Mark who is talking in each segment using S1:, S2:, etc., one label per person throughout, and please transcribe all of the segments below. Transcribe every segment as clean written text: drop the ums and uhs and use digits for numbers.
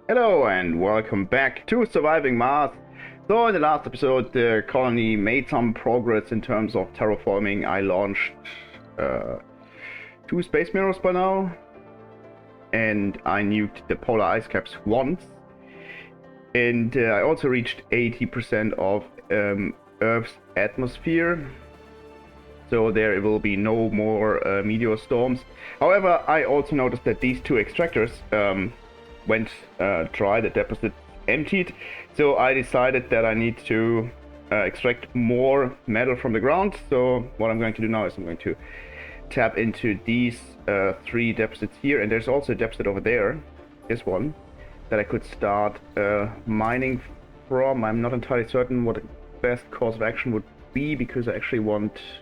S1: Hello and welcome back to Surviving Mars. So in the last episode the colony made some progress in terms of terraforming. I launched 2 space mirrors by now, and I nuked the polar ice caps once, and I also reached 80% of Earth's atmosphere, so there will be no more meteor storms. However, I also noticed that these 2 extractors went dry, the deposit emptied, so I decided that I need to extract more metal from the ground. So what I'm going to do now is I'm going to tap into these 3 deposits here, and there's also a deposit over there, this one, that I could start mining from. I'm not entirely certain what the best course of action would be, because I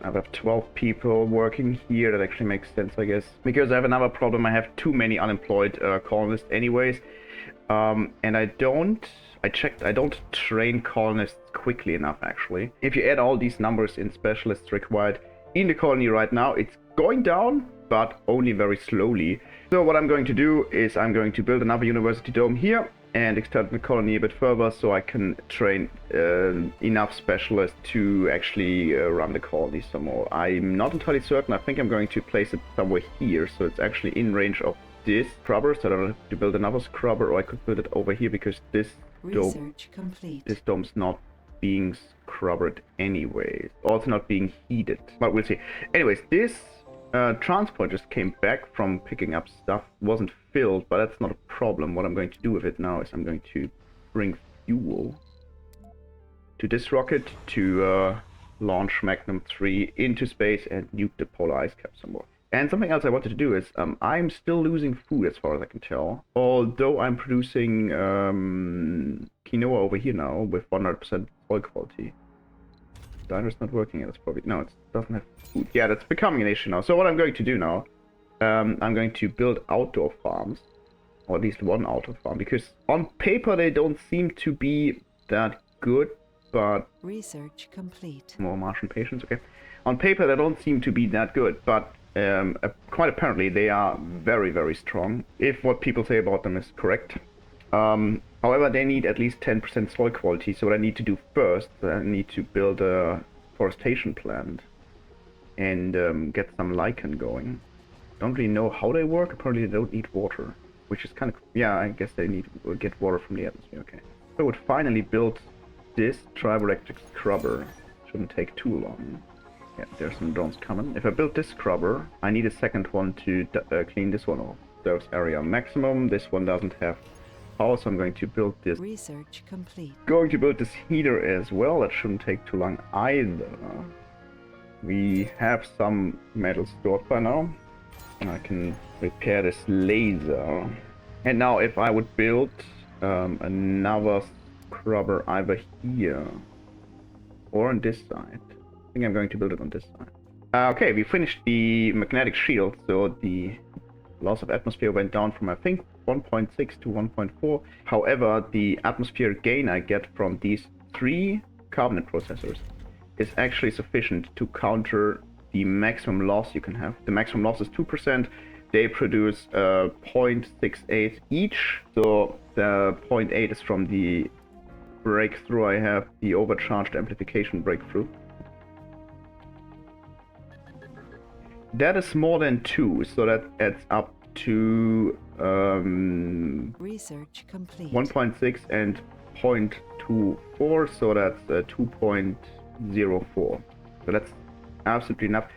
S1: have 12 people working here. That actually makes sense, I guess, because I have another problem. I have too many unemployed colonists anyways, and I don't train colonists quickly enough, actually. If you add all these numbers in specialists required in the colony right now, it's going down, but only very slowly. So what I'm going to do is I'm going to build another university dome here and extend the colony a bit further, so I can train enough specialists to actually run the colony some more. I'm not entirely certain. I think I'm going to place it somewhere here, so it's actually in range of this scrubber, so I don't have to build another scrubber, or I could build it over here, because this dome's not being scrubbered anyways. Also not being heated, but we'll see. Anyways, this transport just came back from picking up stuff. Wasn't filled, but that's not a problem. What I'm going to do with it now is I'm going to bring fuel to this rocket to launch Magnum 3 into space and nuke the polar ice cap some more. And something else I wanted to do is I'm still losing food as far as I can tell, although I'm producing quinoa over here now with 100% oil quality. Diner's not working yet. It's probably no, it doesn't have food. Yeah, that's becoming an issue now. So what I'm going to do now, I'm going to build outdoor farms, or at least one outdoor farm, because on paper they don't seem to be that good, but
S2: research complete.
S1: More Martian patients, okay. On paper they don't seem to be that good, but quite apparently they are very, very strong, if what people say about them is correct. However, they need at least 10% soil quality, so what I need to do first, I need to build a forestation plant and get some lichen going. Don't really know how they work. Apparently they don't need water, which is kind of, yeah, I guess they need to get water from the atmosphere, okay. So I would finally build this triboelectric scrubber. Shouldn't take too long. Yeah, there's some drones coming. If I build this scrubber, I need a second one to clean this one off. Service area maximum. This one doesn't have power, so I'm going to build this.
S2: Research complete.
S1: Going to build this heater as well. That shouldn't take too long either. We have some metal stored by now. I can repair this laser. And now if I would build another scrubber either here or on this side. I think I'm going to build it on this side. Okay, we finished the magnetic shield, so the loss of atmosphere went down from, I think, 1.6 to 1.4. However, the atmosphere gain I get from these 3 carbonate processors is actually sufficient to counter the maximum loss you can have. The maximum loss is 2%. They produce 0.68 each, so the 0.8 is from the breakthrough I have, the overcharged amplification breakthrough. That is more than 2, so that adds up to
S2: research complete.
S1: 1.6 and 0.24, so that's 2.04. So that's absolutely enough.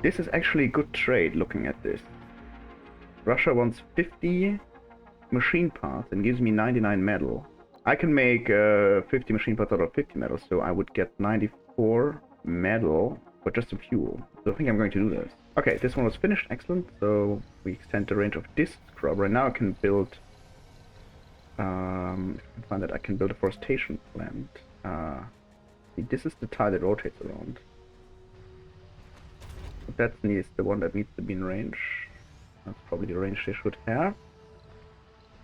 S1: This is actually a good trade, looking at this. Russia wants 50 machine parts and gives me 99 metal. I can make 50 machine parts out of 50 metal, so I would get 94 metal for just some fuel. So I think I'm going to do this. Okay, this one was finished, excellent. So we extend the range of this scrubber, and now I can build, if I can find that, I can build a forestation plant. See, this is the tile that rotates around. That needs the one that needs to be in range. That's probably the range they should have.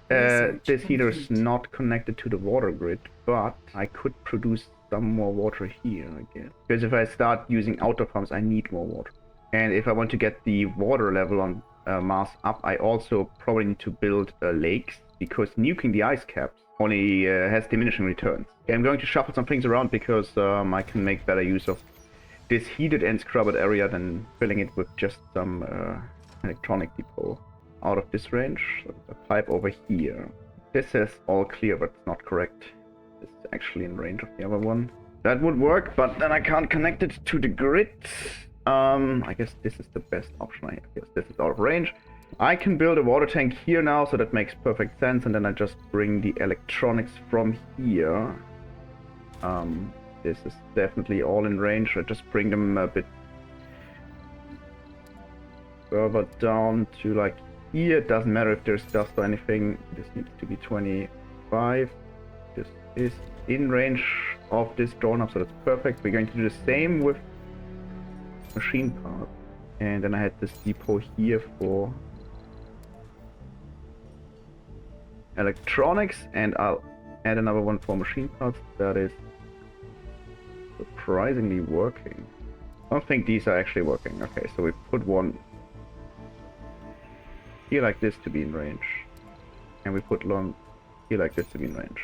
S1: This heater is not connected to the water grid, but I could produce some more water here, I guess. Because if I start using outdoor farms, I need more water. And if I want to get the water level on Mars up, I also probably need to build lakes, because nuking the ice caps only has diminishing returns. Okay, I'm going to shuffle some things around because I can make better use of this heated and scrubbed area than filling it with just some electronic depot. Out of this range, so a pipe over here. This says all clear, but it's not correct. This is actually in range of the other one. That would work, but then I can't connect it to the grid. I guess this is the best option. I guess this is out of range. I can build a water tank here now, so that makes perfect sense, and then I just bring the electronics from here. This is definitely all in range. I just bring them a bit further down to like here. It doesn't matter if there's dust or anything. This needs to be 25. This is in range of this doorknob, so that's perfect. We're going to do the same with machine parts. And then I had this depot here for electronics, and I'll add another one for machine parts. That is surprisingly working. I don't think these are actually working. Okay, so we put one here like this to be in range, and we put one here like this to be in range.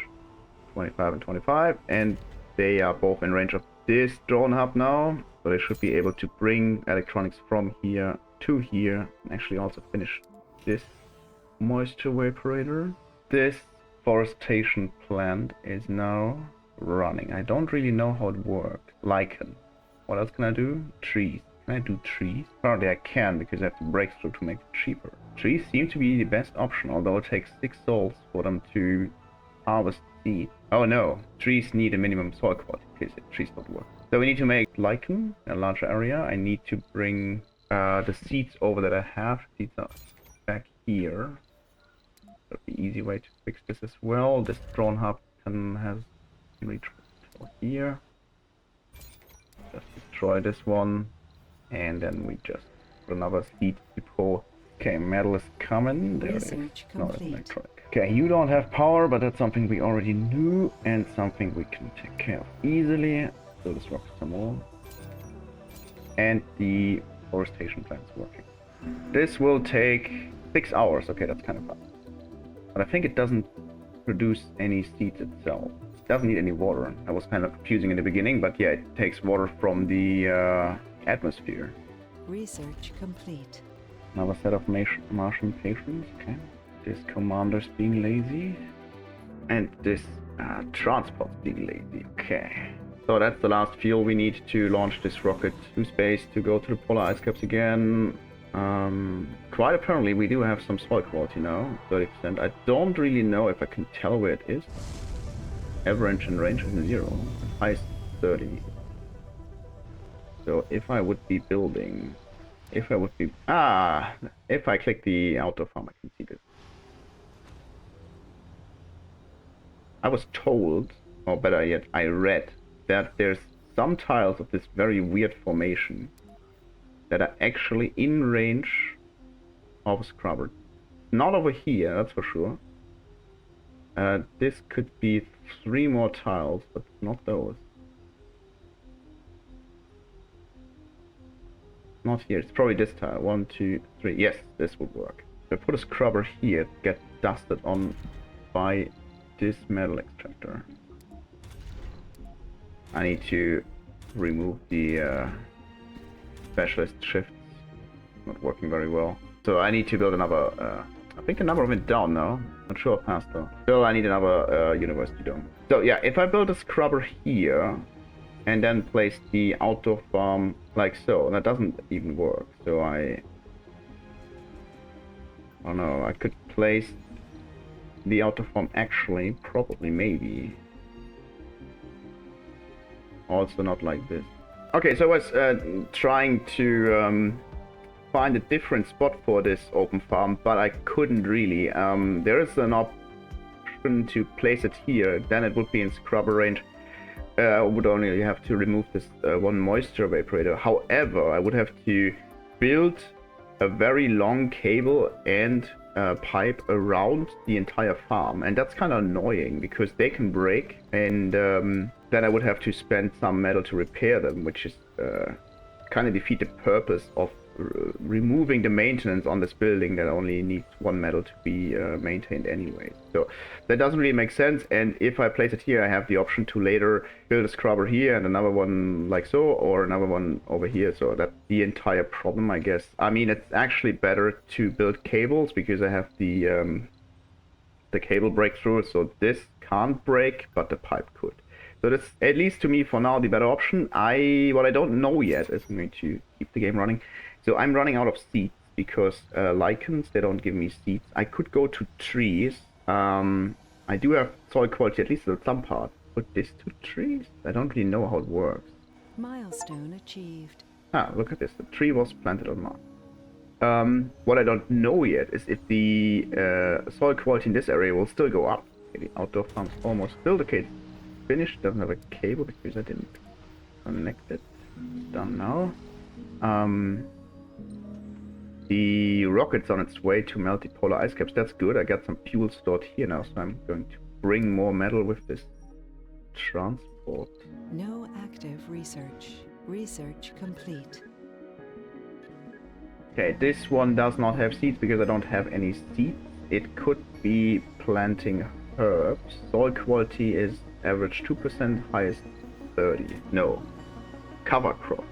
S1: 25 and 25, and they are both in range of this drone hub now, so they should be able to bring electronics from here to here, and actually also finish this moisture evaporator. This forestation plant is now running. I don't really know how it works. Lichen. What else can I do? Trees. Can I do trees? Apparently I can, because I have to break through to make it cheaper. Trees seem to be the best option, although it takes 6 souls for them to harvest seed. Oh no, trees need a minimum soil quality. Okay, so trees don't work. So we need to make lichen in a larger area. I need to bring the seeds over that I have. Seeds are back here. That'd be an easy way to fix this as well. This drone hub has reach here. Just destroy this one, and then we just put another seed depot. Okay, metal is coming. There it is. No, it's electronic. Okay, you don't have power, but that's something we already knew and something we can take care of easily. So this rocks some more. And the forestation plant's working. This will take 6 hours. Okay, that's kind of fast. But I think it doesn't produce any seeds itself. It doesn't need any water. That was kind of confusing in the beginning, but yeah, it takes water from the atmosphere.
S2: Research complete.
S1: Another set of Martian patients. Okay. This commander's being lazy. And this transport's being lazy. Okay. So that's the last fuel we need to launch this rocket to space to go to the polar ice caps again. Quite apparently we do have some soil quality now, 30%. I don't really know if I can tell where it is. Average and range is 0. Highest 30. So if I would be building, if I click the outdoor farm, I can see this. I was told, or better yet, I read that there's some tiles of this very weird formation that are actually in range of Scrubber. Not over here, that's for sure. This could be 3 more tiles, but not those. Not here, it's probably this tile. 1, 2, 3. Yes, this would work. If I put a scrubber here, get dusted on by this metal extractor. I need to remove the specialist shifts. Not working very well. So I need to build another, I think a number of it down now. Not sure how fast though. So I need another university dome. So yeah, if I build a scrubber here, and then place the outdoor farm like so, that doesn't even work. So I don't know, I could place the outdoor farm actually, probably, maybe. Also not like this. Okay, so I was trying to find a different spot for this open farm, but I couldn't really. There is an option to place it here, then it would be in scrubber range. I would only have to remove this one moisture evaporator. However, I would have to build a very long cable and pipe around the entire farm, and that's kind of annoying because they can break, and then I would have to spend some metal to repair them, which is kind of defeat the purpose of removing the maintenance on this building that only needs one metal to be maintained anyway. So that doesn't really make sense. And if I place it here, I have the option to later build a scrubber here and another one like so, or another one over here. So that's the entire problem, I guess. I mean, it's actually better to build cables because I have the cable breakthrough. So this can't break, but the pipe could. So that's, at least to me for now, the better option. What I don't know yet is I'm going to keep the game running. So I'm running out of seeds because lichens, they don't give me seeds. I could go to trees. I do have soil quality, at least at some part. Put this to trees? I don't really know how it works.
S2: Milestone achieved.
S1: Ah, look at this. The tree was planted on Mars. What I don't know yet is if the soil quality in this area will still go up. Okay, the outdoor farm's almost built. Okay, it's finished. Doesn't have a cable because I didn't connect it. It's done now. The rocket's on its way to melt the polar ice caps. That's good. I got some fuel stored here now, so I'm going to bring more metal with this transport.
S2: No active research. Research complete.
S1: Okay, this one does not have seeds because I don't have any seeds. It could be planting herbs. Soil quality is average 2%, highest 30. No. Cover crop.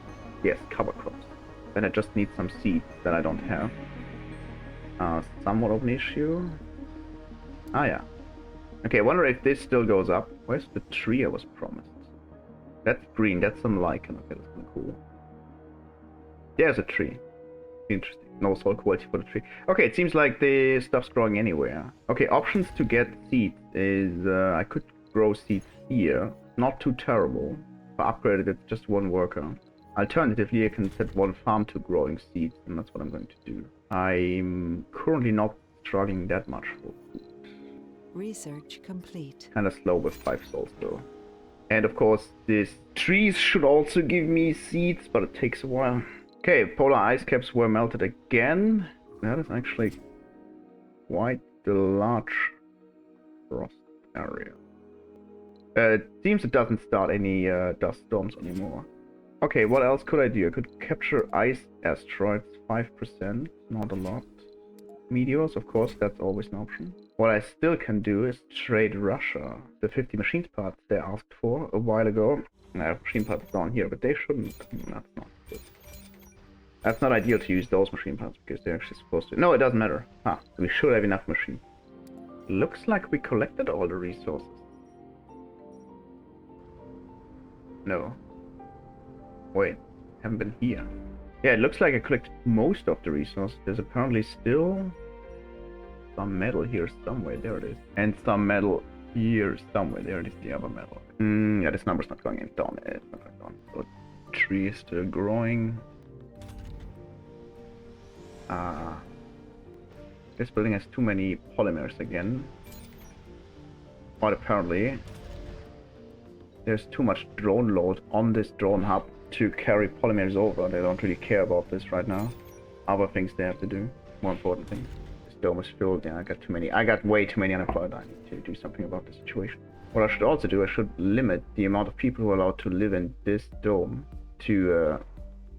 S1: Yes, cover crops. Then I just need some seeds that I don't have. Somewhat of an issue. Ah, yeah. Okay, I wonder if this still goes up. Where's the tree I was promised? That's green, that's some lichen. Okay, that's kind of cool. There's a tree. Interesting. No soil quality for the tree. Okay, it seems like the stuff's growing anywhere. Okay, options to get seeds is I could grow seeds here. Not too terrible. If I upgraded it, just one worker. Alternatively, I can set one farm to growing seeds, and that's what I'm going to do. I'm currently not struggling that much for food.
S2: Research complete.
S1: Kind of slow with 5 souls though. And of course, these trees should also give me seeds, but it takes a while. Okay, polar ice caps were melted again. That is actually quite the large frost area. It seems it doesn't start any dust storms anymore. Okay, what else could I do? I could capture ice asteroids, 5%, not a lot. Meteors, of course, that's always an option. What I still can do is trade Russia. The 50 machines parts they asked for a while ago. I have machine parts down here, but they shouldn't. That's not good. That's not ideal to use those machine parts because they're actually supposed to. No, it doesn't matter. Ah, we should have enough machines. Looks like we collected all the resources. No. Wait, haven't been here. Yeah, it looks like I collected most of the resources. There's apparently still some metal here somewhere. There it is. And some metal here somewhere. There it is, the other metal. Yeah, this number's not going in down. It's not going down. So the tree is still growing. This building has too many polymers again. But apparently there's too much drone load on this drone hub to carry polymers over. They don't really care about this right now. Other things they have to do. More important things. This dome is filled. Yeah, I got way too many unemployed. I need to do something about the situation. What I should also do, I should limit the amount of people who are allowed to live in this dome to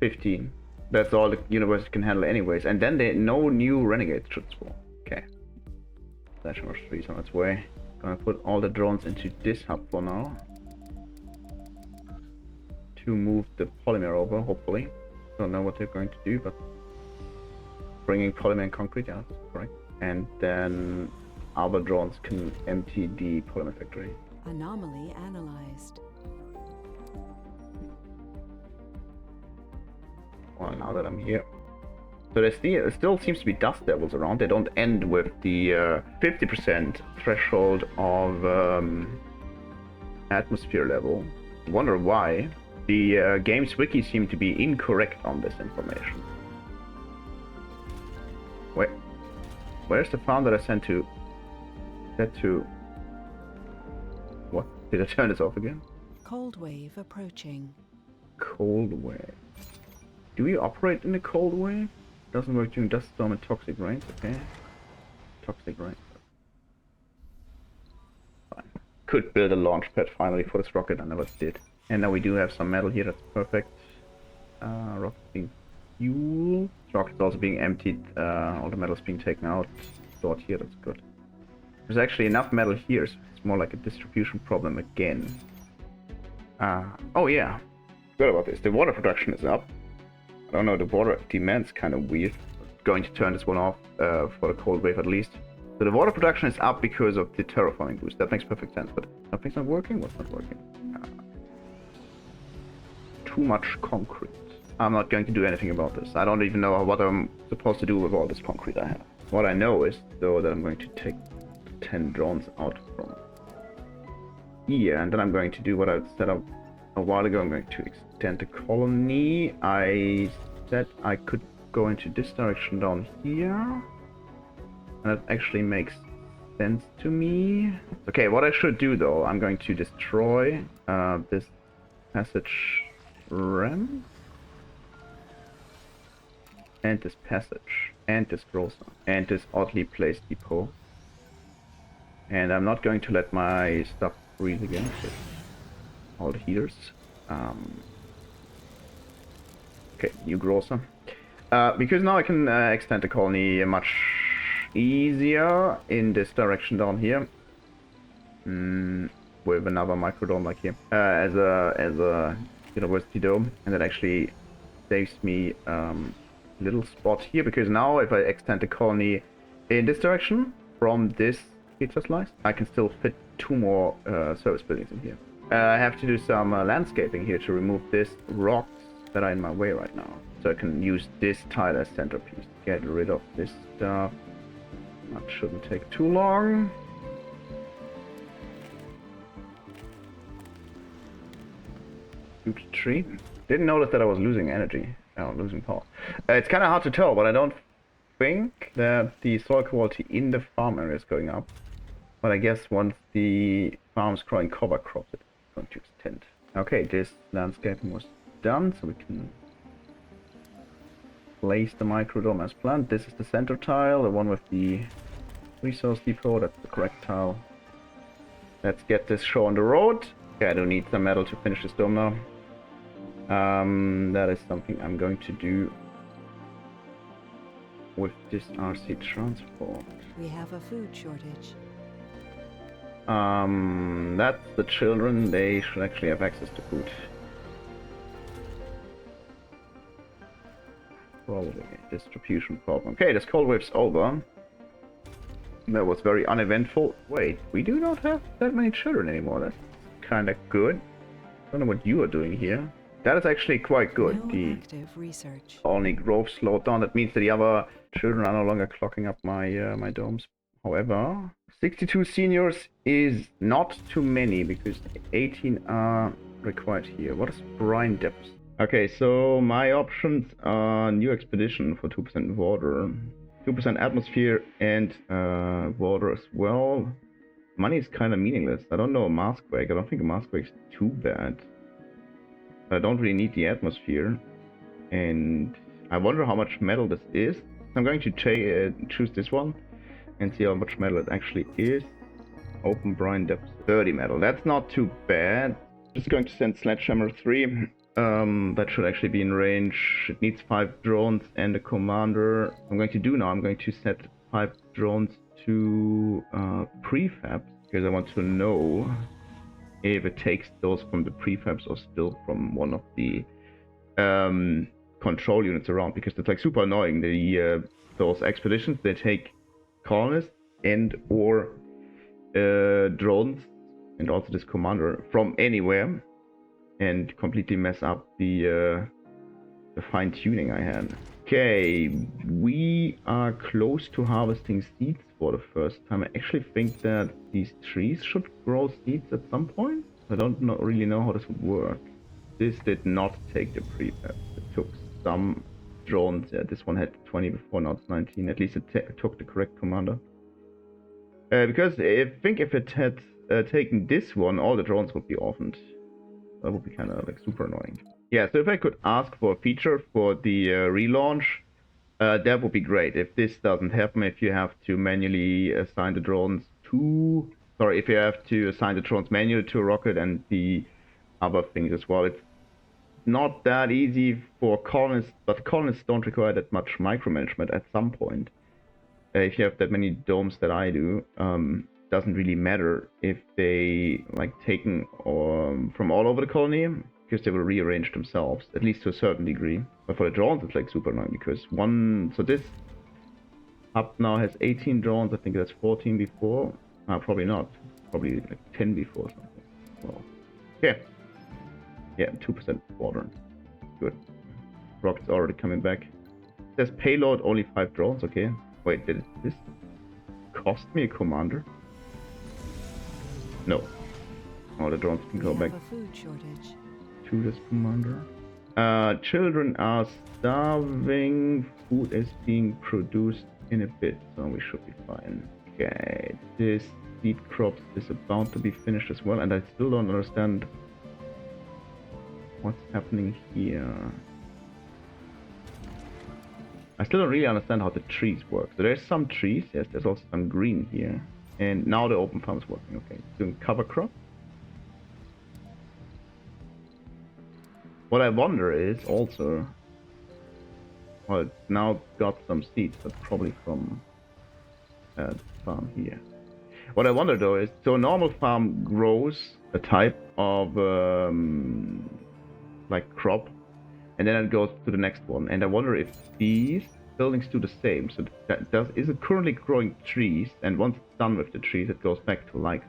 S1: 15. That's all the universe can handle anyways. And then no new renegades should spawn. Okay. Slash Marsh 3 is on its way. Gonna put all the drones into this hub for now. To move the polymer over, hopefully. Don't know what they're going to do, but bringing polymer and concrete, yeah, that's correct. And then other drones can empty the polymer factory.
S2: Anomaly analyzed.
S1: Well, now that I'm here. So there still seems to be dust devils around. They don't end with the 50% threshold of atmosphere level. I wonder why. The game's wiki seemed to be incorrect on this information. Wait, where's the farm that I sent to? That to... What? Did I turn this off again?
S2: Cold wave approaching.
S1: Cold wave. Do we operate in a cold wave? Doesn't work during dust storm and toxic rains, okay. Toxic rain. Fine. Could build a launch pad finally for this rocket, I never did. And now we do have some metal here, that's perfect. Rocket being fuel. Truck is also being emptied. All the metal's being taken out. Stored here, that's good. There's actually enough metal here, so it's more like a distribution problem again. Oh yeah, forgot about this. The water production is up. I don't know, the water demand's kind of weird. Going to turn this one off for the cold wave at least. So the water production is up because of the terraforming boost. That makes perfect sense, but something's not working? What's not working? Too much concrete. I'm not going to do anything about this. I don't even know what I'm supposed to do with all this concrete I have. What I know is, though, that I'm going to take 10 drones out from here, and then I'm going to do what I set up a while ago. I'm going to extend the colony. I said I could go into this direction down here, and that actually makes sense to me. Okay, what I should do though, I'm going to destroy this passage ramp and this passage and this grocer and this oddly placed depot, and I'm not going to let my stuff freeze again. So all the heaters. Okay, new grocer. Because now I can extend the colony much easier in this direction down here. With another microdome like here. As a university dome. And that actually saves me a little spot here. Because now if I extend the colony in this direction from this pizza slice, I can still fit 2 more service buildings in here. I have to do some landscaping here to remove this rocks that are in my way right now. So I can use this tile as centerpiece. Get rid of this stuff. That shouldn't take too long. Oops, tree. Didn't notice that I was losing energy. Oh, losing power. It's kind of hard to tell, but I don't think that the soil quality in the farm area is going up. But I guess once the farm's growing cover crops, it's going to extend. Okay, this landscaping was done, so we can place the microdome as planned. This is the center tile, the one with the resource depot. That's the correct tile. Let's get this show on the road. Okay, I do need some metal to finish this dome now. That is something I'm going to do with this RC transport.
S2: We have a food shortage.
S1: That's the children. They should actually have access to food. Probably a distribution problem. Okay, this cold wave's over. That was very uneventful. Wait, we do not have that many children anymore. That's kind of good. I don't know what you are doing here. That is actually quite good.
S2: No active research.
S1: Only growth slowed down. That means that the other children are no longer clocking up my my domes. However, 62 seniors is not too many because 18 are required here. What is brine depth? Okay, so my options are new expedition for 2% water, 2% atmosphere, and water as well. Money is kind of meaningless. I don't know a mask break. I don't think a mask break is too bad. I don't really need the atmosphere, and I wonder how much metal this is. I'm going to choose this one and see how much metal it actually is. Open brine depth 30 metal. That's not too bad. Just going to send Sledgehammer 3. That should actually be in range. It needs 5 drones and a commander. I'm going to do now, I'm going to set 5 drones to prefabs because I want to know if it takes those from the prefabs or still from one of the control units around, because it's like super annoying. The those expeditions, they take colonists and or drones and also this commander from anywhere and completely mess up the fine tuning I had. Okay, we are close to harvesting seeds for the first time. I actually think that these trees should grow seeds at some point. I don't really know how this would work. This did not take the prefab. It took some drones. Yeah, this one had 20 before, now it's 19. At least it took the correct commander. Because I think if it had taken this one, all the drones would be orphaned. That would be kind of like super annoying. Yeah, so if I could ask for a feature for the relaunch, that would be great. If this doesn't happen, if you have to manually assign the drones to... Sorry, if you have to assign the drones manually to a rocket and the other things as well, it's not that easy for colonists, but colonists don't require that much micromanagement at some point. If you have that many domes that I do, doesn't really matter if they like taken from all over the colony, because they will rearrange themselves, at least to a certain degree. But for the drones, it's like super annoying because so this hub now has 18 drones. I think that's 14 before. Probably not. Probably like 10 before something. Well, okay. Yeah, 2% water. Good. Rocket's already coming back. There's payload, only 5 drones. Okay. Wait, did this cost me a commander? No. Oh, the drones can go back
S2: a food shortage.
S1: to this commander. Children are starving. Food is being produced in a bit, so we should be fine. Okay, this seed crops is about to be finished as well, and I still don't understand what's happening here. I still don't really understand how the trees work. So there's some trees, yes, there's also some green here. And now the open farm is working, okay. It's doing cover crop. What I wonder is also, well, it's now got some seeds, but probably from the farm here. What I wonder though is, so a normal farm grows a type of like crop, and then it goes to the next one. And I wonder if these buildings do the same. So is it currently growing trees, and once it's done with the trees, it goes back to lichen.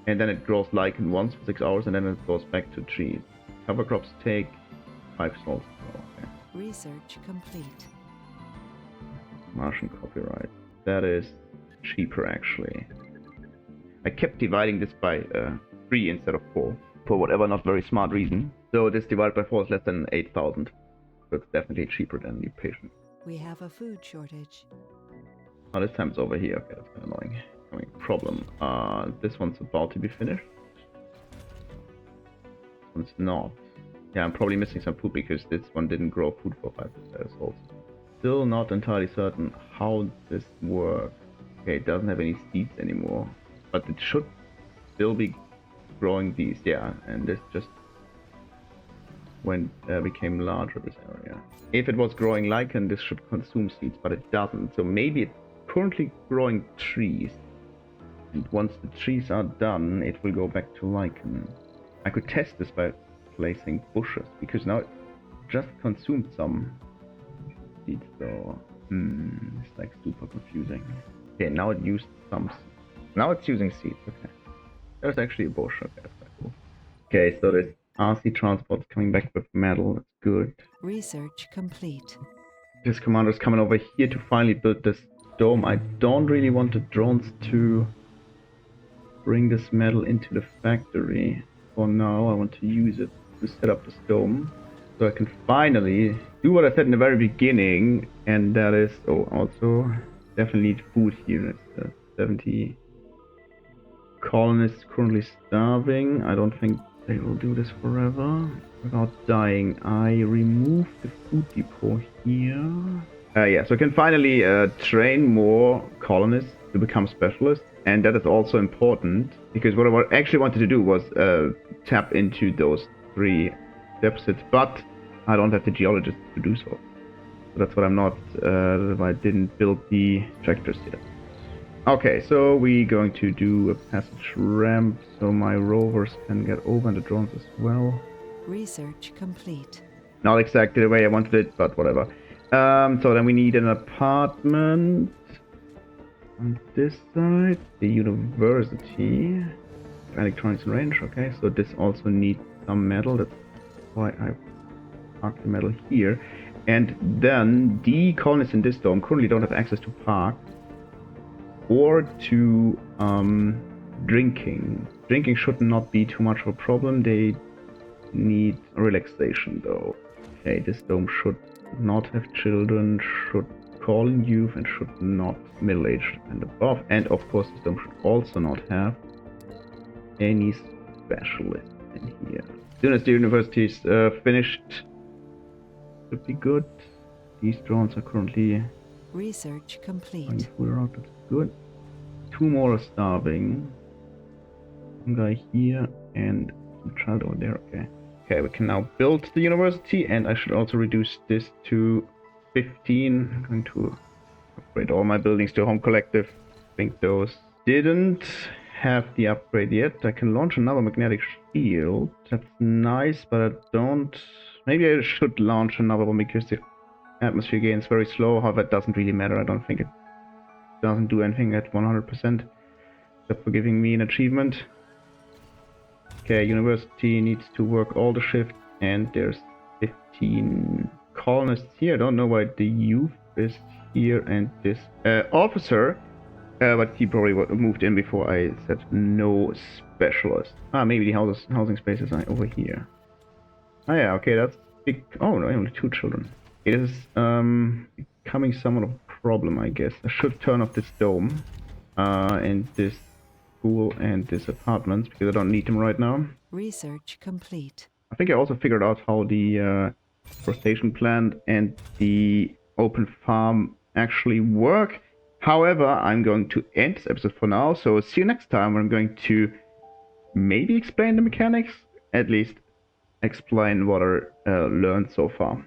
S1: And then it grows lichen once for 6 hours, and then it goes back to trees. Cover crops take 5 salts. Oh, okay.
S2: Research complete.
S1: Martian copyright. That is cheaper actually. I kept dividing this by 3 instead of 4. For whatever not very smart reason. So this divided by 4 is less than 8,000. So it's definitely cheaper than the patient.
S2: We have a food shortage.
S1: Oh, this time it's over here. Okay, that's kind of annoying. Problem. This one's about to be finished. This one's not. Yeah, I'm probably missing some food because this one didn't grow food for 5 years also. Still not entirely certain how this works. Okay, it doesn't have any seeds anymore. But it should still be growing these, yeah, and this just became larger, this area. If it was growing lichen, this should consume seeds, but it doesn't. So maybe it's currently growing trees, and once the trees are done, it will go back to lichen. I could test this by placing bushes, because now it just consumed some seeds, so it's like super confusing. Okay, now it used some. Now it's using seeds. Okay. There's actually a bush. Okay, that's quite cool. Okay, so this RC transport's coming back with metal. That's good.
S2: Research complete.
S1: This commander's coming over here to finally build this dome. I don't really want the drones to bring this metal into the factory. For now, I want to use it to set up this dome. So I can finally do what I said in the very beginning. And that is, also definitely need food here. It's 70... colonists currently starving. I don't think they will do this forever without dying. I remove the food depot here. Yeah, so I can finally train more colonists to become specialists, and that is also important because what I actually wanted to do was tap into those 3 deficits, but I don't have the geologists to do so. So that's what I'm not. I didn't build the tractors yet. Okay, so we're going to do a passage ramp so my rovers can get over and the drones as well.
S2: Research complete.
S1: Not exactly the way I wanted it, but whatever. So then we need an apartment on this side, the university, electronics range. Okay, so this also needs some metal. That's why I parked the metal here. And then the colonists in this dome currently don't have access to park or to drinking. Drinking should not be too much of a problem. They need relaxation though. Okay, this dome should not have children, should call in youth, and should not middle-aged and above. And of course this dome should also not have any specialists in here. As soon as the university is finished, should be good. These drones are currently
S2: research complete.
S1: going full out. That's good. 2 more are starving. One guy here and some child over there. Okay. Okay, we can now build the university, and I should also reduce this to 15. I'm going to upgrade all my buildings to home collective. I think those didn't have the upgrade yet. I can launch another magnetic shield. That's nice, but I don't... Maybe I should launch another one because the atmosphere gain is very slow. However, it doesn't really matter. I don't think it doesn't do anything at 100%, except for giving me an achievement. Okay, university needs to work all the shifts, and there's 15 colonists here. I don't know why the youth is here, and this officer, but he probably moved in before I said no specialist. Ah, maybe the housing spaces are over here. Oh yeah, okay, that's big. Oh no, only 2 children. It is becoming somewhat of a problem, I guess. I should turn off this dome, and this school and this apartment because I don't need them right now.
S2: Research complete.
S1: I think I also figured out how the crustacean plant and the open farm actually work. However, I'm going to end this episode for now, so see you next time where I'm going to maybe explain the mechanics, at least explain what I learned so far.